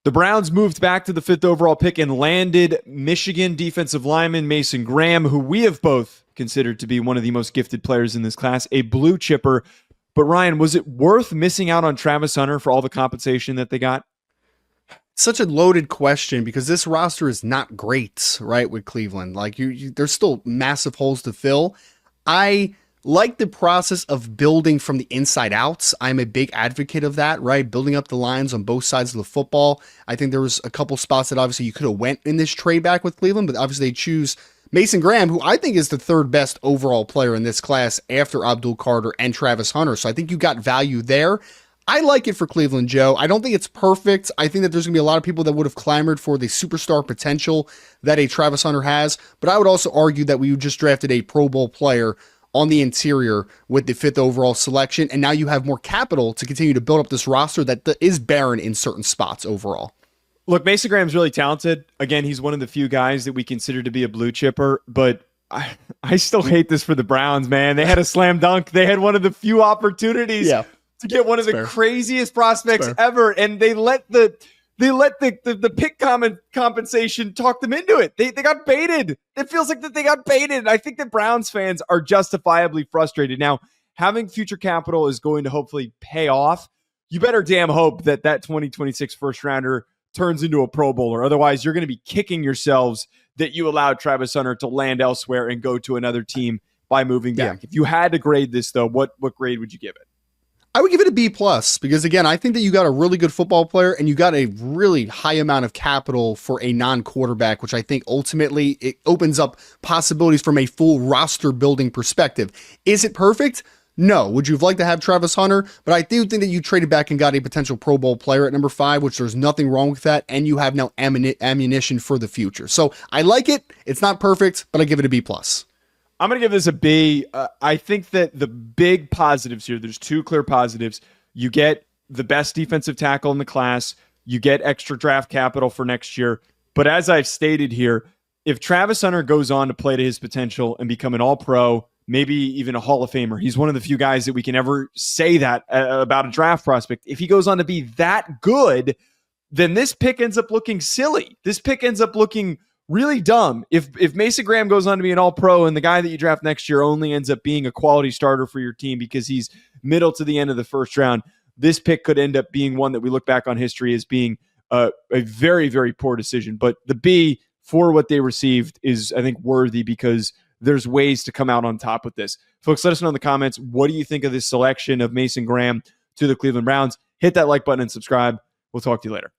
The Browns moved back to the 5th overall pick and landed Michigan defensive lineman Mason Graham, who we have both considered to be one of the most gifted players in this class, a blue chipper. But Ryan, was it worth missing out on Travis Hunter for all the compensation that they got? Such a loaded question because this roster is not great, right, with Cleveland. Like, there's still massive holes to fill. I like the process of building from the inside out. I'm a big advocate of that, right? Building up the lines on both sides of the football. I think there was a couple spots that obviously you could have went in this trade back with Cleveland, but obviously they choose Mason Graham, who I think is the third best overall player in this class after Abdul Carter and Travis Hunter. So I think you got value there. I like it for Cleveland, Joe. I don't think it's perfect. I think that there's going to be a lot of people that would have clamored for the superstar potential that a Travis Hunter has, but I would also argue that we just drafted a Pro Bowl player on the interior with the 5th overall selection, and now you have more capital to continue to build up this roster that is barren in certain spots overall. Look, Mason Graham's really talented. Again, he's one of the few guys that we consider to be a blue chipper, but I still hate this for the Browns, man. They had a slam dunk. They had one of the few opportunities to get one of the craziest prospects ever, and they let the pick compensation talk them into it. They got baited. It feels like that they got baited. I think that Browns fans are justifiably frustrated. Now, having future capital is going to hopefully pay off. You better damn hope that 2026 first rounder turns into a Pro Bowler. Otherwise, you're going to be kicking yourselves that you allowed Travis Hunter to land elsewhere and go to another team by moving back. If you had to grade this, though, what grade would you give it? I would give it a B+, because again, I think that you got a really good football player and you got a really high amount of capital for a non-quarterback, which I think ultimately it opens up possibilities from a full roster building perspective. Is it perfect? No. Would you have liked to have Travis Hunter? But I do think that you traded back and got a potential Pro Bowl player at number 5, which there's nothing wrong with that. And you have now ammunition for the future. So I like it. It's not perfect, but I give it a B+. I'm going to give this a B. I think that the big positives here, there's 2 clear positives. You get the best defensive tackle in the class. You get extra draft capital for next year. But as I've stated here, if Travis Hunter goes on to play to his potential and become an all-pro, maybe even a Hall of Famer, he's one of the few guys that we can ever say that about a draft prospect. If he goes on to be that good, then this pick ends up looking silly. This pick ends up looking really dumb. If Mason Graham goes on to be an all-pro and the guy that you draft next year only ends up being a quality starter for your team because he's middle to the end of the first round, this pick could end up being one that we look back on history as being a very, very poor decision. But the B for what they received is, I think, worthy because there's ways to come out on top with this. Folks, let us know in the comments, what do you think of this selection of Mason Graham to the Cleveland Browns? Hit that like button and subscribe. We'll talk to you later.